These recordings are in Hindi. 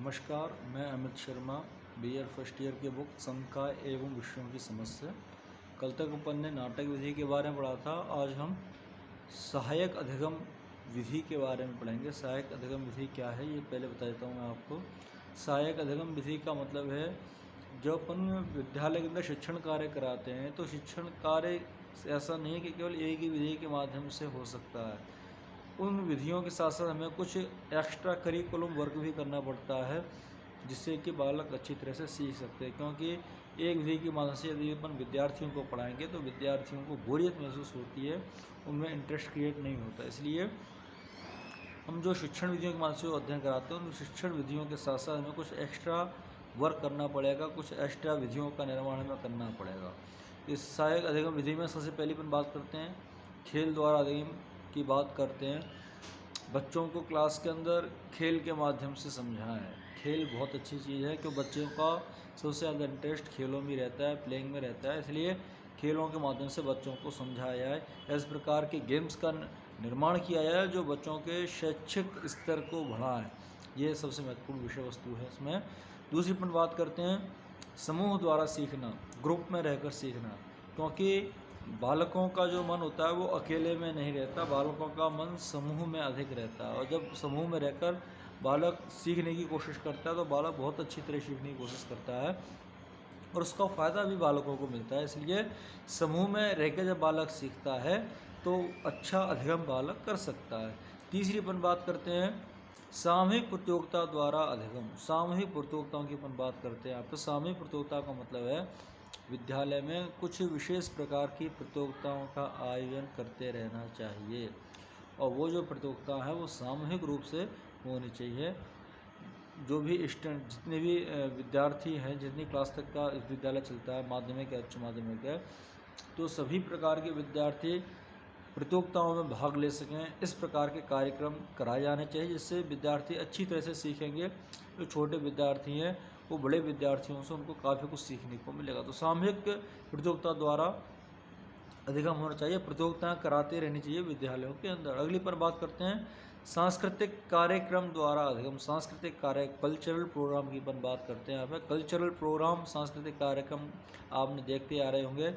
नमस्कार, मैं Amit Sharma, BA first year के बुक संकाय एवं विषयों की समस्या। कल तक अपन ने नाटक विधि के बारे में पढ़ा था। आज हम सहायक अधिगम विधि के बारे में पढ़ेंगे। सहायक अधिगम विधि क्या है ये पहले बता देता हूँ मैं आपको। सहायक अधिगम विधि का मतलब है जो अपन विद्यालय के अंदर शिक्षण कार्य कराते हैं तो शिक्षण कार्य ऐसा नहीं है कि केवल एक ही विधि के माध्यम से हो सकता है। उन विधियों के साथ साथ हमें कुछ एक्स्ट्रा करिकुलम वर्क भी करना पड़ता है जिससे कि बालक अच्छी तरह से सीख सकते हैं, क्योंकि एक विधि की माध्यम से यदि अपन विद्यार्थियों को पढ़ाएंगे तो विद्यार्थियों को बोरियत महसूस होती है, उनमें इंटरेस्ट क्रिएट नहीं होता। इसलिए हम जो शिक्षण विधियों के माध्यम से अध्ययन कराते हैं उन शिक्षण विधियों के साथ साथ हमें कुछ एक्स्ट्रा वर्क करना पड़ेगा, कुछ एक्स्ट्रा विधियों का निर्माण हमें करना पड़ेगा। इस सहायक अधिगम विधि में सबसे पहले अपन बात करते हैं खेल द्वारा अधिगम की बात करते हैं। बच्चों को क्लास के अंदर खेल के माध्यम से समझाएं। खेल बहुत अच्छी चीज़ है क्योंकि बच्चों का सबसे ज़्यादा इंटरेस्ट खेलों में रहता है, प्लेइंग में रहता है। इसलिए खेलों के माध्यम से बच्चों को समझाया जाए। इस प्रकार के गेम्स का निर्माण किया जाए जो बच्चों के शैक्षिक स्तर को बढ़ाएं। ये सबसे महत्वपूर्ण विषय वस्तु है इसमें। दूसरी अपन बात करते हैं समूह द्वारा सीखना, ग्रुप में रहकर सीखना, क्योंकि बालकों का जो मन होता है वो अकेले में नहीं रहता, बालकों का मन समूह में अधिक रहता है। और जब समूह में रहकर बालक सीखने की कोशिश करता है तो बालक बहुत अच्छी तरह सीखने की कोशिश करता है और उसका फ़ायदा भी बालकों को मिलता है। इसलिए समूह में रहकर जब बालक सीखता है तो अच्छा अधिगम बालक कर सकता है। तीसरी अपन बात करते हैं सामूहिक प्रतियोगिता द्वारा अधिगम। सामूहिक प्रतियोगिताओं की अपन बात करते हैं। आपको सामूहिक प्रतियोगिता का मतलब है विद्यालय में कुछ विशेष प्रकार की प्रतियोगिताओं का आयोजन करते रहना चाहिए और वो जो प्रतियोगिता है वो सामूहिक रूप से होनी चाहिए। जो भी स्टूडेंट जितने भी विद्यार्थी हैं, जितनी क्लास तक का विद्यालय चलता है, माध्यमिक है, उच्च माध्यमिक है, तो सभी प्रकार के विद्यार्थी प्रतियोगिताओं में भाग ले सकें। इस प्रकार के कार्यक्रम कराए जाने चाहिए जिससे विद्यार्थी अच्छी तरह से सीखेंगे। जो छोटे विद्यार्थी हैं वो बड़े विद्यार्थियों से उनको काफ़ी कुछ सीखने को मिलेगा। तो सामूहिक प्रतियोगिता द्वारा अधिगम होना चाहिए, प्रतियोगिताएं कराते रहनी चाहिए विद्यालयों के अंदर। अगली पर बात करते हैं सांस्कृतिक कार्यक्रम द्वारा अधिगम। सांस्कृतिक कार्य कल्चरल प्रोग्राम की अपन बात करते हैं। यहाँ पर कल्चरल प्रोग्राम, सांस्कृतिक कार्यक्रम आपने देखते आ रहे होंगे।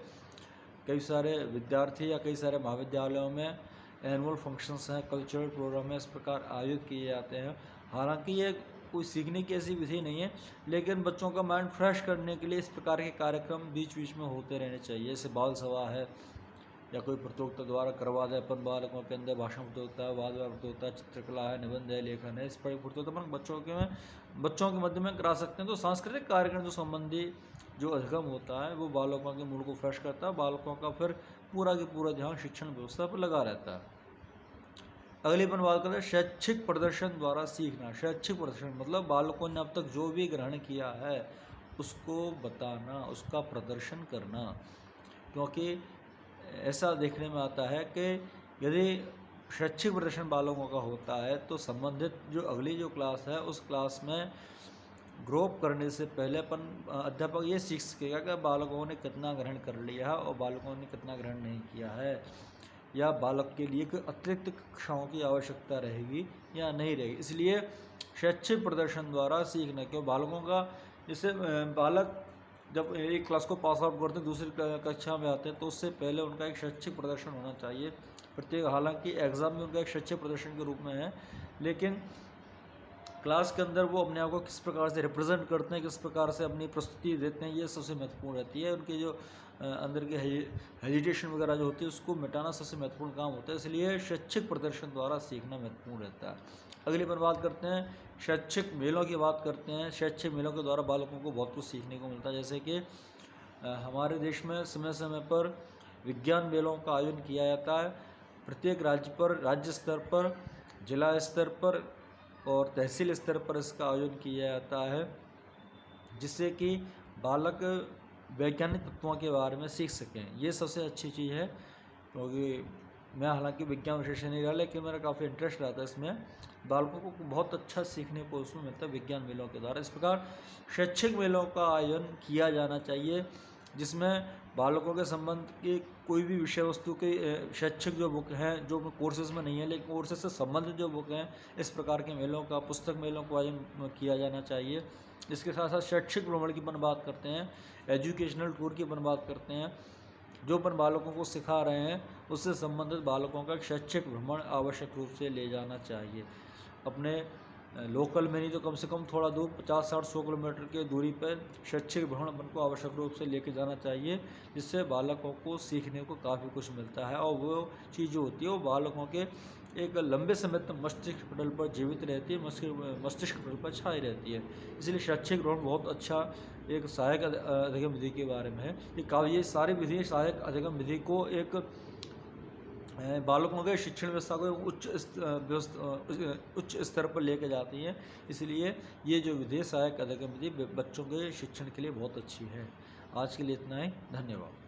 कई सारे विद्यार्थी या कई सारे महाविद्यालयों में एनुअल फंक्शंस हैं, कल्चरल प्रोग्राम है, इस प्रकार आयोजित किए जाते हैं। हालांकि ये कोई सीखने की ऐसी विधि नहीं है, लेकिन बच्चों का माइंड फ्रेश करने के लिए इस प्रकार के कार्यक्रम बीच बीच में होते रहने चाहिए। जैसे बाल सभा है या कोई प्रतियोगिता द्वारा करवा दे अपन बालकों के अंदर, भाषण प्रतियोगिता है, वाद विवाद प्रतियोगिता, चित्रकला है, निबंध है, लेखन है, इस पर प्रतियोगिता अपन बच्चों के मध्य में करा सकते हैं। तो सांस्कृतिक कार्यक्रम जो संबंधी जो अधिगम होता है वो बालकों के मूड को फ्रेश करता है, बालकों का फिर पूरा की पूरा ध्यान शिक्षण व्यवस्था पर लगा रहता है। अगली अपन बात करते हैं शैक्षिक प्रदर्शन द्वारा सीखना। शैक्षिक प्रदर्शन मतलब बालकों ने अब तक जो भी ग्रहण किया है उसको बताना, उसका प्रदर्शन करना। क्योंकि ऐसा देखने में आता है कि यदि शैक्षिक प्रदर्शन बालकों का होता है तो संबंधित जो अगली जो क्लास है उस क्लास में ग्रो अप करने से पहले अपन अध्यापक ये सीख सकेगा कि बालकों ने कितना ग्रहण कर लिया है और बालकों ने कितना ग्रहण नहीं किया है, या बालक के लिए कोई अतिरिक्त कक्षाओं की आवश्यकता रहेगी या नहीं रहेगी। इसलिए शैक्षिक प्रदर्शन द्वारा सीखना, क्यों बालकों का जैसे बालक जब एक क्लास को पास आउट करते हैं दूसरी कक्षा में आते हैं तो उससे पहले उनका एक शैक्षिक प्रदर्शन होना चाहिए प्रत्येक। हालांकि एग्ज़ाम में उनका एक शैक्षिक प्रदर्शन के रूप में है, लेकिन क्लास के अंदर वो अपने आप को किस प्रकार से रिप्रेजेंट करते हैं, किस प्रकार से अपनी प्रस्तुति देते हैं, ये सबसे महत्वपूर्ण रहती है। उनके जो अंदर के हेजिटेशन वगैरह जो होती है उसको मिटाना सबसे महत्वपूर्ण काम होता है। इसलिए शैक्षिक प्रदर्शन द्वारा सीखना महत्वपूर्ण रहता है। अगली पर बात करते हैं शैक्षिक मेलों की बात करते हैं। शैक्षिक मेलों के द्वारा बालकों को बहुत कुछ सीखने को मिलता है। जैसे कि हमारे देश में समय समय पर विज्ञान मेलों का आयोजन किया जाता है। प्रत्येक राज्य पर, राज्य स्तर पर, जिला स्तर पर और तहसील स्तर पर इसका आयोजन किया जाता है जिससे कि बालक वैज्ञानिक तत्वों के बारे में सीख सकें। ये सबसे अच्छी चीज़ है, क्योंकि मैं हालांकि विज्ञान विषय से नहीं रहा लेकिन मेरा काफ़ी इंटरेस्ट रहता है इसमें। बालकों को बहुत अच्छा सीखने को उसमें मिलता है विज्ञान मेलों के द्वारा। इस प्रकार शैक्षिक मेलों का आयोजन किया जाना चाहिए जिसमें बालकों के संबंध की कोई भी विषय वस्तु के शैक्षिक जो बुक हैं जो कोर्सेज में नहीं है लेकिन कोर्सेज से संबंधित जो बुक हैं, इस प्रकार के मेलों का, पुस्तक मेलों का आयोजन किया जाना चाहिए। इसके साथ साथ शैक्षिक भ्रमण की अपन बात करते हैं, एजुकेशनल टूर की अपन बात करते हैं। जो अपन बालकों को सिखा रहे हैं उससे संबंधित बालकों का शैक्षिक भ्रमण आवश्यक रूप से ले जाना चाहिए। अपने लोकल में नहीं तो कम से कम थोड़ा दूर 50-60-100 किलोमीटर की दूरी पर शैक्षिक भ्रमण अपन को आवश्यक रूप से लेके जाना चाहिए, जिससे बालकों को सीखने को काफ़ी कुछ मिलता है और वो चीज़ जो होती है वो बालकों के एक लंबे समय तक मस्तिष्क पटल पर जीवित रहती है, मस्तिष्क पटल पर छाई रहती है। इसलिए शैक्षिक भ्रमण बहुत अच्छा एक सहायक अधिगम विधि के बारे में है। ये सारी विधि सहायक अधिगम विधि को एक बालकों के शिक्षण व्यवस्था को उच्च स्तर पर लेके जाती है। इसलिए ये जो विधि सहायक अधिगम विधि बच्चों के शिक्षण के लिए बहुत अच्छी है। आज के लिए इतना ही, धन्यवाद।